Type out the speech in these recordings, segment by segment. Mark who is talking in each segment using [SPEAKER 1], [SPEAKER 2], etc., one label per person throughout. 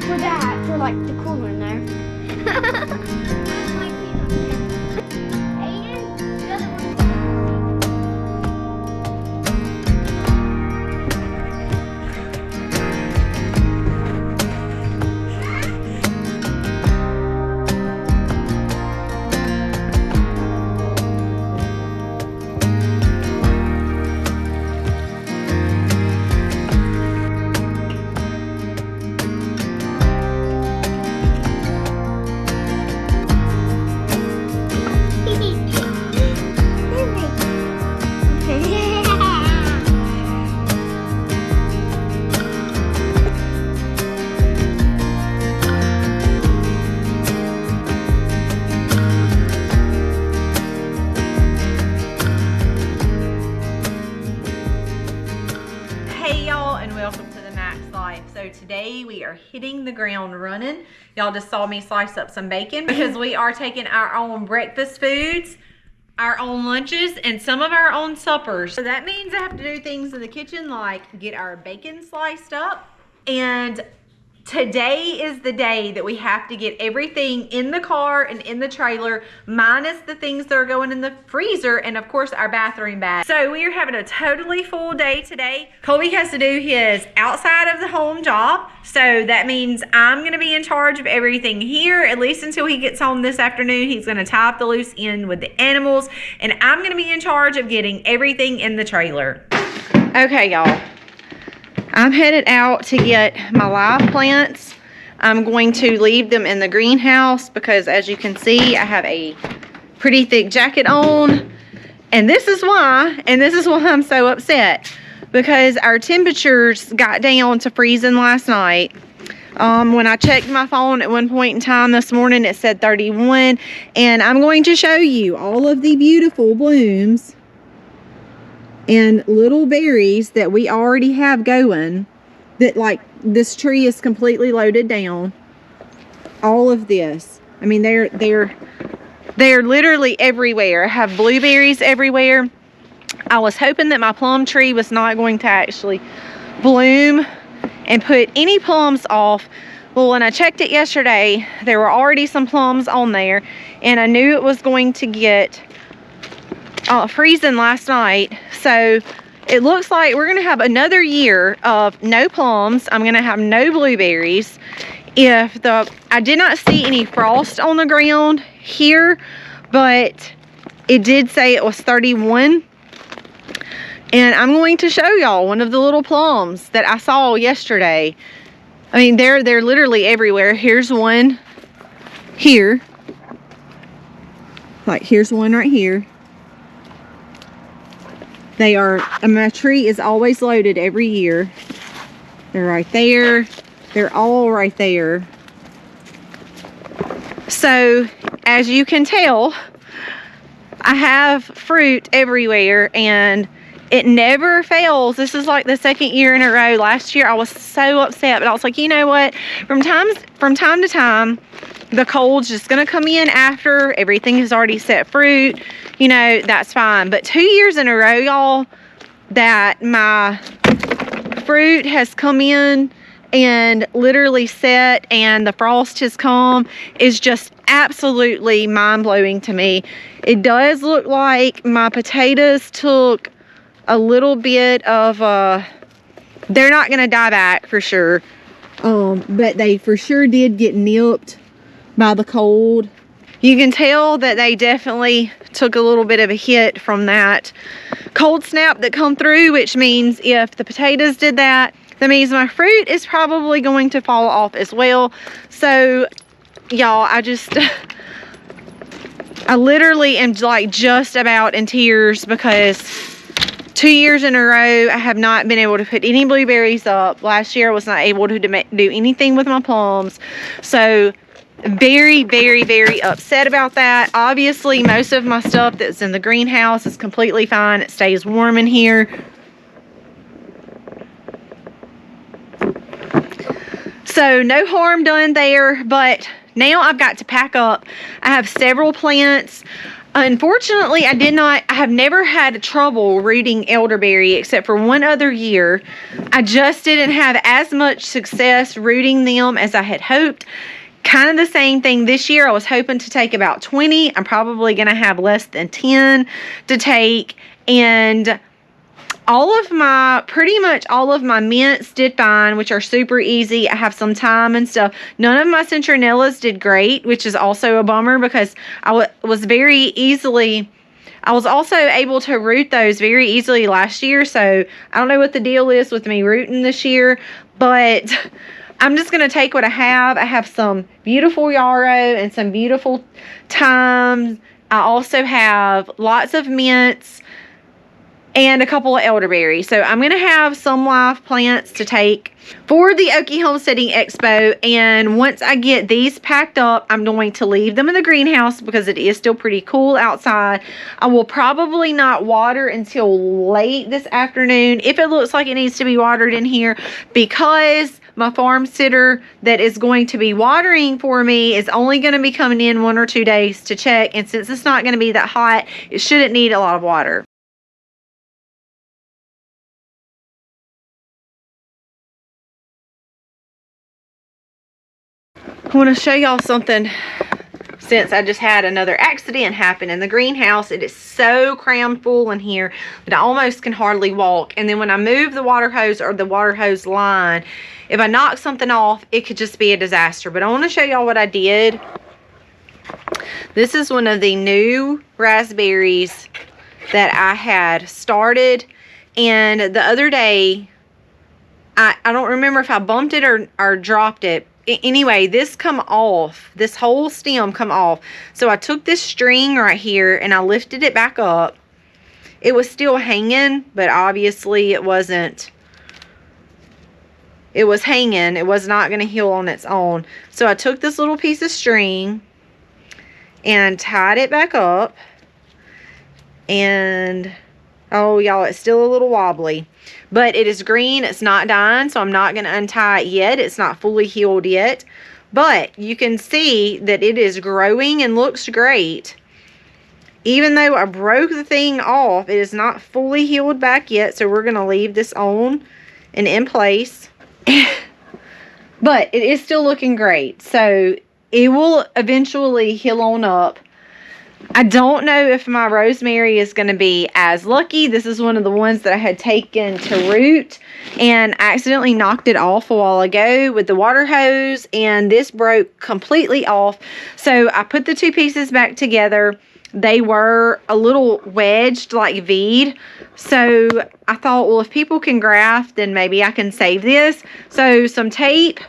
[SPEAKER 1] for that, for like the cooler in there.
[SPEAKER 2] So today we are hitting the ground running. Y'all just saw me slice up some bacon because we are taking our own breakfast foods, our own lunches, and some of our own suppers. So that means I have to do things in the kitchen like get our bacon sliced up. And today is the day that we have to get everything in the car and in the trailer, minus the things that are going in the freezer and of course our bathroom bag. So we are having a totally full day today. Colby has to do his outside of the home job. So that means I'm gonna be in charge of everything here, at least until he gets home this afternoon. He's gonna tie up the loose end with the animals, and I'm gonna be in charge of getting everything in the trailer. Okay, y'all. I'm headed out to get my live plants. I'm going to leave them in the greenhouse because, as you can see, I have a pretty thick jacket on. And this is why I'm so upset, because our temperatures got down to freezing last night. When I checked my phone at one point in time this morning, it said 31. And I'm going to show you all of the beautiful blooms and little berries that we already have going, that like this tree is completely loaded down. All of this, I mean, they're literally everywhere. I have blueberries everywhere. I was hoping that my plum tree was not going to actually bloom and put any plums off. Well, when I checked it yesterday, there were already some plums on there, and I knew it was going to get freezing last night. So it looks like we're gonna have another year of no plums. I'm gonna have no blueberries. I did not see any frost on the ground here, but it did say it was 31. And I'm going to show y'all one of the little plums that I saw yesterday. I mean, they're literally everywhere. Here's one here. Like, here's one right here. They are, my tree is always loaded every year. They're right there. They're all right there. So, as you can tell, I have fruit everywhere, and it never fails. This is like the second year in a row. Last year I was so upset, but I was like, you know what? From time to time, the cold's just gonna come in after everything has already set fruit. You know, that's fine. But 2 years in a row, y'all, that my fruit has come in and literally set and the frost has come is just absolutely mind-blowing to me. It does look like my potatoes took a little bit of they're not gonna die back for sure, but they for sure did get nipped by the cold. You can tell that they definitely took a little bit of a hit from that cold snap that come through, which means if the potatoes did that, that means my fruit is probably going to fall off as well. So y'all, I literally am like just about in tears because 2 years in a row, I have not been able to put any blueberries up. Last year, I was not able to do anything with my plums. So very, very, very upset about that. Obviously, most of my stuff that's in the greenhouse is completely fine. It stays warm in here. So no harm done there, but now I've got to pack up. I have several plants. Unfortunately, I have never had trouble rooting elderberry except for one other year. I just didn't have as much success rooting them as I had hoped. Kind of the same thing this year. I was hoping to take about 20. I'm probably going to have less than 10 to take. And pretty much all of my mints did fine, which are super easy. I have some thyme and stuff. None of my citronellas did great, which is also a bummer because I was also able to root those very easily last year. So I don't know what the deal is with me rooting this year, but I'm just going to take what I have. I have some beautiful yarrow and some beautiful thyme. I also have lots of mints and a couple of elderberries. So I'm going to have some live plants to take for the Okie Homesteading Expo. And once I get these packed up, I'm going to leave them in the greenhouse because it is still pretty cool outside. I will probably not water until late this afternoon if it looks like it needs to be watered in here, because my farm sitter that is going to be watering for me is only going to be coming in 1 or 2 days to check. And since it's not going to be that hot, it shouldn't need a lot of water. I want to show y'all something since I just had another accident happen in the greenhouse. It is so crammed full in here that I almost can hardly walk. And then when I move the water hose or the water hose line, if I knock something off, it could just be a disaster. But I want to show y'all what I did. This is one of the new raspberries that I had started. And the other day, I don't remember if I bumped it or dropped it. Anyway, this come off. This whole stem come off. So I took this string right here and I lifted it back up. It was still hanging, but obviously it wasn't. It was hanging. It was not going to heal on its own. So I took this little piece of string and tied it back up. And, oh, y'all, it's still a little wobbly. But it is green. It's not dying, so I'm not going to untie it yet. It's not fully healed yet. But you can see that it is growing and looks great. Even though I broke the thing off, it is not fully healed back yet. So we're going to leave this on and in place. But it is still looking great. So it will eventually heal on up. I don't know if my rosemary is going to be as lucky. This is one of the ones that I had taken to root and accidentally knocked it off a while ago with the water hose, and this broke completely off. So I put the two pieces back together. They were a little wedged like V'd. So I thought, well, if people can graft, then maybe I can save this. So some tape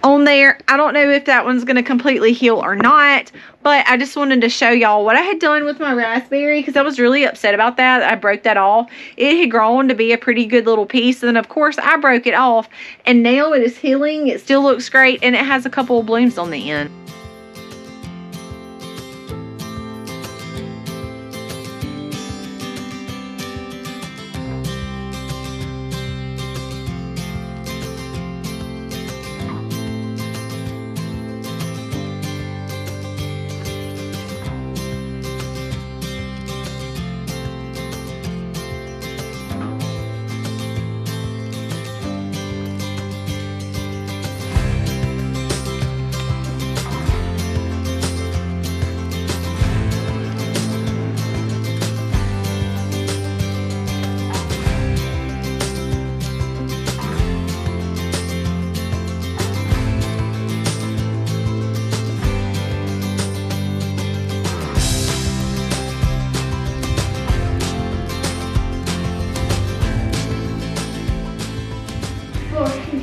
[SPEAKER 2] on there. I don't know if that one's going to completely heal or not, but I just wanted to show y'all what I had done with my raspberry, because I was really upset about that. I broke that off. It had grown to be a pretty good little piece, and of course I broke it off, and now it is healing. It still looks great, and it has a couple of blooms on the end.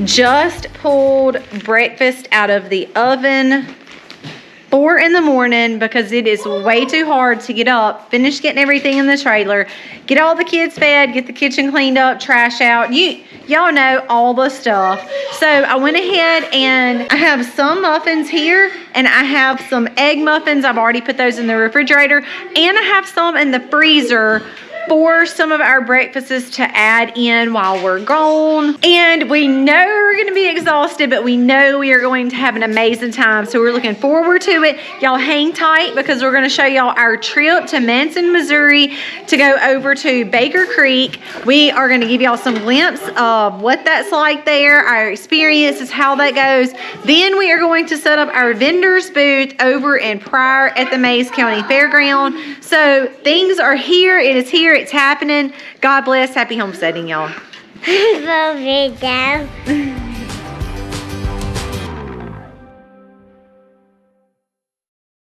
[SPEAKER 2] Just pulled breakfast out of the oven, 4 in the morning, because it is way too hard to get up, finish getting everything in the trailer, get all the kids fed, get the kitchen cleaned up, trash out. Y'all know all the stuff. So I went ahead and I have some muffins here, and I have some egg muffins. I've already put those in the refrigerator, and I have some in the freezer for some of our breakfasts to add in while we're gone. And we know we're we're going to be exhausted, but we know we are going to have an amazing time. So we're looking forward to it. Y'all hang tight because we're going to show y'all our trip to Manson, Missouri to go over to Baker Creek. We are going to give y'all some glimpse of what that's like there, our experiences, how that goes. Then we are going to set up our vendor's booth over in Pryor at the Mays County Fairground. So things are here. It is here. It's happening. God bless. Happy homesteading, y'all.
[SPEAKER 1] Love it, Dad.